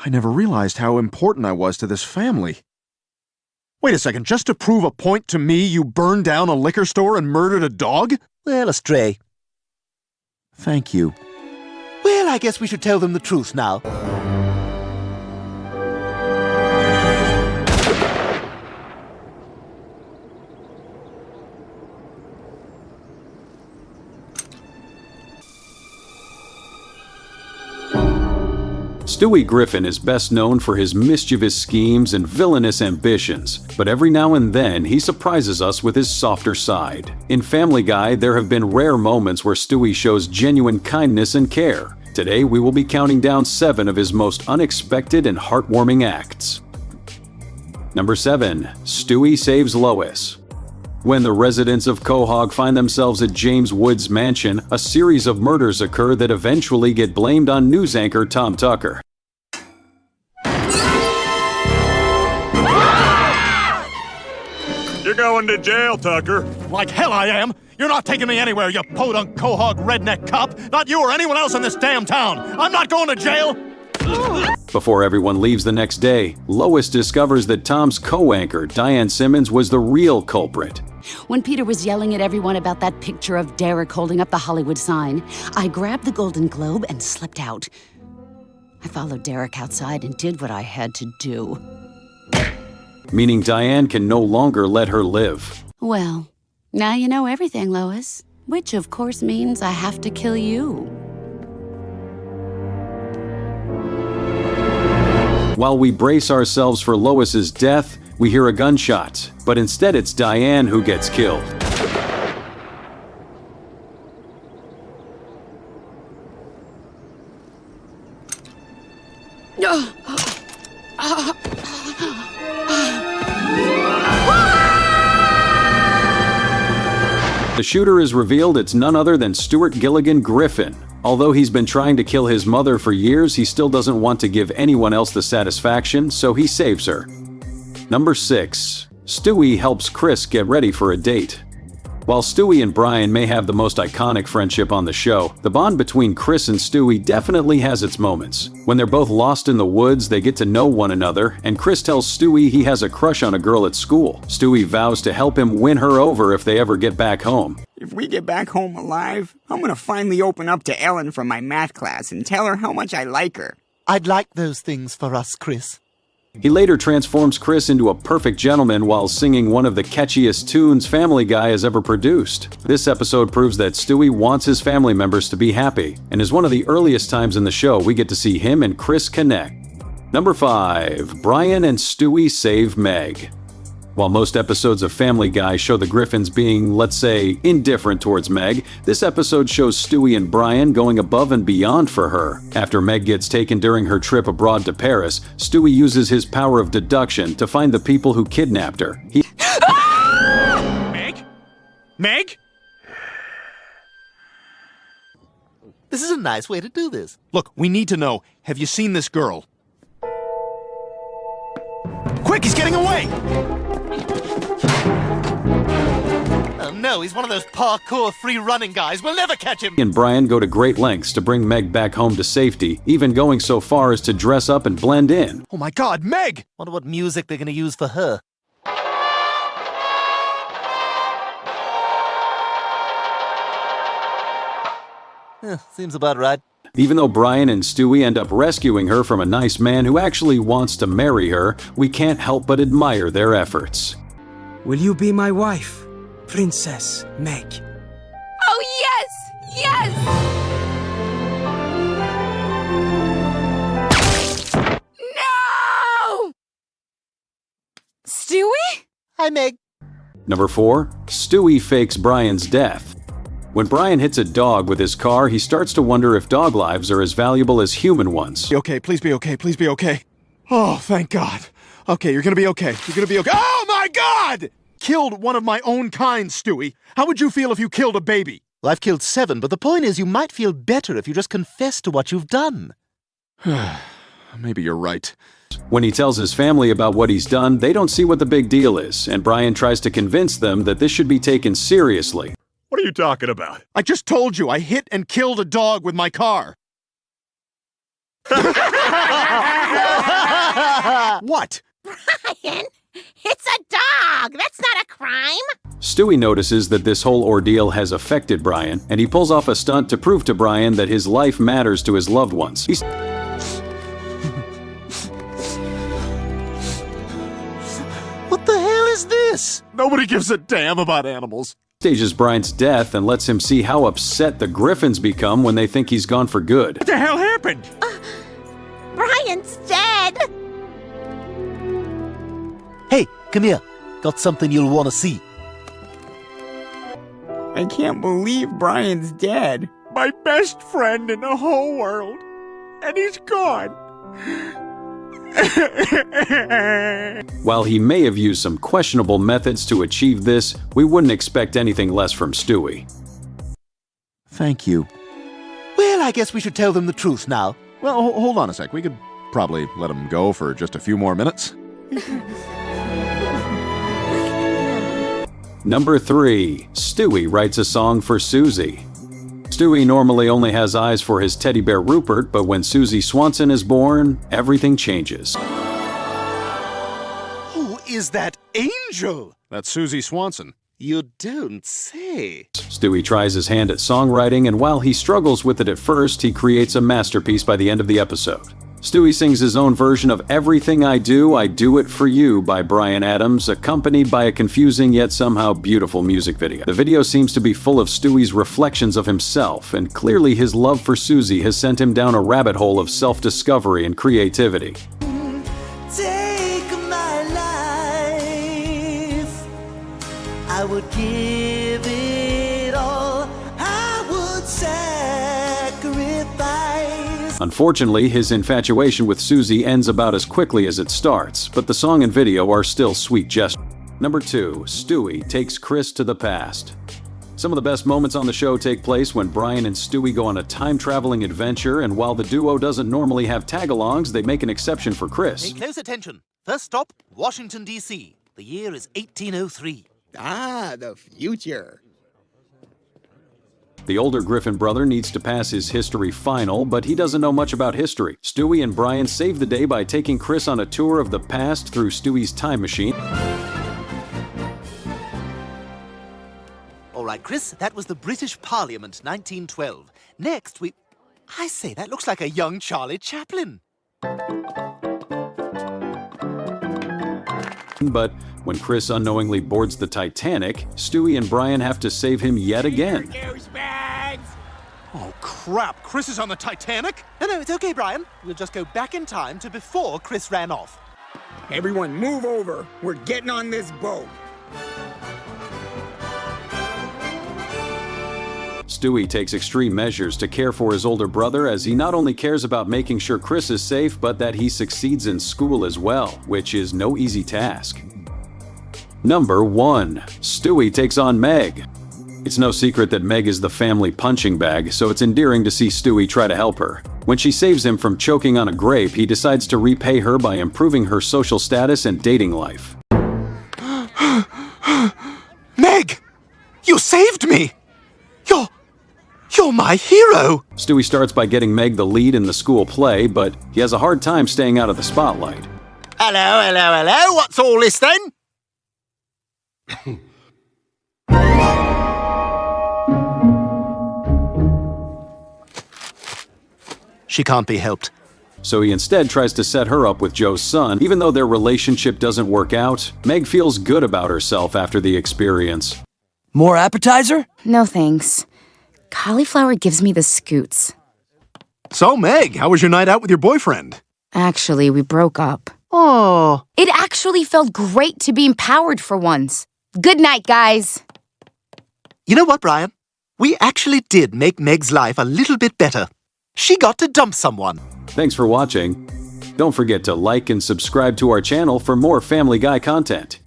I never realized how important I was to this family. Wait a second, just to prove a point to me, you burned down a liquor store and murdered a dog? Well, a stray. Thank you. Well, I guess we should tell them the truth now. Stewie Griffin is best known for his mischievous schemes and villainous ambitions, but every now and then he surprises us with his softer side. In Family Guy, there have been rare moments where Stewie shows genuine kindness and care. Today, we will be counting down 7 of his most unexpected and heartwarming acts. Number 7. Stewie saves Lois. When the residents of Quahog find themselves at James Wood's mansion, a series of murders occur that eventually get blamed on news anchor Tom Tucker. You're going to jail, Tucker. Like hell I am! You're not taking me anywhere, you podunk Quahog redneck cop! Not you or anyone else in this damn town! I'm not going to jail! Before everyone leaves the next day, Lois discovers that Tom's co-anchor, Diane Simmons, was the real culprit. When Peter was yelling at everyone about that picture of Derek holding up the Hollywood sign, I grabbed the Golden Globe and slipped out. I followed Derek outside and did what I had to do. Meaning Diane can no longer let her live. Well, now you know everything, Lois. Which, of course, means I have to kill you. While we brace ourselves for Lois's death, we hear a gunshot, but instead it's Diane who gets killed. The shooter is revealed it's none other than Stuart Gilligan Griffin. Although he's been trying to kill his mother for years, he still doesn't want to give anyone else the satisfaction, so he saves her. Number 6. Stewie helps Chris get ready for a date. While Stewie and Brian may have the most iconic friendship on the show, the bond between Chris and Stewie definitely has its moments. When they're both lost in the woods, they get to know one another, and Chris tells Stewie he has a crush on a girl at school. Stewie vows to help him win her over if they ever get back home. If we get back home alive, I'm gonna finally open up to Ellen from my math class and tell her how much I like her. I'd like those things for us, Chris. He later transforms Chris into a perfect gentleman while singing one of the catchiest tunes Family Guy has ever produced. This episode proves that Stewie wants his family members to be happy, and is one of the earliest times in the show we get to see him and Chris connect. Number 5. Brian and Stewie save Meg. While most episodes of Family Guy show the Griffins being, let's say, indifferent towards Meg, this episode shows Stewie and Brian going above and beyond for her. After Meg gets taken during her trip abroad to Paris, Stewie uses his power of deduction to find the people who kidnapped her. Meg? Meg? This is a nice way to do this. Look, we need to know, have you seen this girl? Quick, he's getting away! Oh no, he's one of those parkour free-running guys. We'll never catch him! And Brian go to great lengths to bring Meg back home to safety, even going so far as to dress up and blend in. Oh my God, Meg! Wonder what music they're gonna use for her. Seems about right. Even though Brian and Stewie end up rescuing her from a nice man who actually wants to marry her, we can't help but admire their efforts. Will you be my wife, Princess Meg? Oh, yes! Yes! No! Stewie? Hi, Meg. Number 4. Stewie fakes Brian's death. When Brian hits a dog with his car, he starts to wonder if dog lives are as valuable as human ones. Be okay, please be okay, please be okay. Oh, thank God. Okay, you're gonna be okay. You're gonna be okay. Oh my God! Killed one of my own kind, Stewie. How would you feel if you killed a baby? Well, I've killed 7, but the point is you might feel better if you just confess to what you've done. Maybe you're right. When he tells his family about what he's done, they don't see what the big deal is, and Brian tries to convince them that this should be taken seriously. What are you talking about? I just told you I hit and killed a dog with my car. What? Brian, it's a dog. That's not a crime. Stewie notices that this whole ordeal has affected Brian, and he pulls off a stunt to prove to Brian that his life matters to his loved ones. What the hell is this? Nobody gives a damn about animals. Stages Brian's death and lets him see how upset the Griffins become when they think he's gone for good. What the hell happened? Brian's dead. Hey, come here. Got something you'll want to see. I can't believe Brian's dead. My best friend in the whole world. And he's gone. While he may have used some questionable methods to achieve this, we wouldn't expect anything less from Stewie. Thank you. Well, I guess we should tell them the truth now. Well, hold on a sec. We could probably let him go for just a few more minutes. Number 3. Stewie writes a song for Susie. Stewie normally only has eyes for his teddy bear Rupert, but when Susie Swanson is born, everything changes. Who is that angel? That's Susie Swanson. You don't say. Stewie tries his hand at songwriting, and while he struggles with it at first, he creates a masterpiece by the end of the episode. Stewie sings his own version of Everything I Do It For You by Bryan Adams, accompanied by a confusing yet somehow beautiful music video. The video seems to be full of Stewie's reflections of himself, and clearly his love for Susie has sent him down a rabbit hole of self-discovery and creativity. Take my life, I would give it all, I would sacrifice. Unfortunately, his infatuation with Susie ends about as quickly as it starts, but the song and video are still sweet gestures. Number 2. Stewie takes Chris to the past. Some of the best moments on the show take place when Brian and Stewie go on a time-traveling adventure, and while the duo doesn't normally have tag-alongs, they make an exception for Chris. Pay close attention. First stop, Washington, D.C. The year is 1803. Ah, the future. The older Griffin brother needs to pass his history final, but he doesn't know much about history. Stewie and Brian save the day by taking Chris on a tour of the past through Stewie's time machine. All right, Chris, that was the British Parliament, 1912. Next, I say, that looks like a young Charlie Chaplin. But when Chris unknowingly boards the Titanic, Stewie and Brian have to save him yet again. Oh, crap. Chris is on the Titanic? No, it's okay, Brian. We'll just go back in time to before Chris ran off. Everyone move over. We're getting on this boat. Stewie takes extreme measures to care for his older brother, as he not only cares about making sure Chris is safe, but that he succeeds in school as well, which is no easy task. Number 1. Stewie takes on Meg. It's no secret that Meg is the family punching bag, so it's endearing to see Stewie try to help her. When she saves him from choking on a grape, he decides to repay her by improving her social status and dating life. Meg! You saved me! You're my hero! Stewie starts by getting Meg the lead in the school play, but he has a hard time staying out of the spotlight. Hello, what's all this then? She can't be helped. So he instead tries to set her up with Joe's son. Even though their relationship doesn't work out, Meg feels good about herself after the experience. More appetizer? No thanks. Cauliflower gives me the scoots. So, Meg, how was your night out with your boyfriend? Actually, we broke up. Oh. It actually felt great to be empowered for once. Good night, guys. You know what, Brian? We actually did make Meg's life a little bit better. She got to dump someone. Thanks for watching. Don't forget to like and subscribe to our channel for more Family Guy content.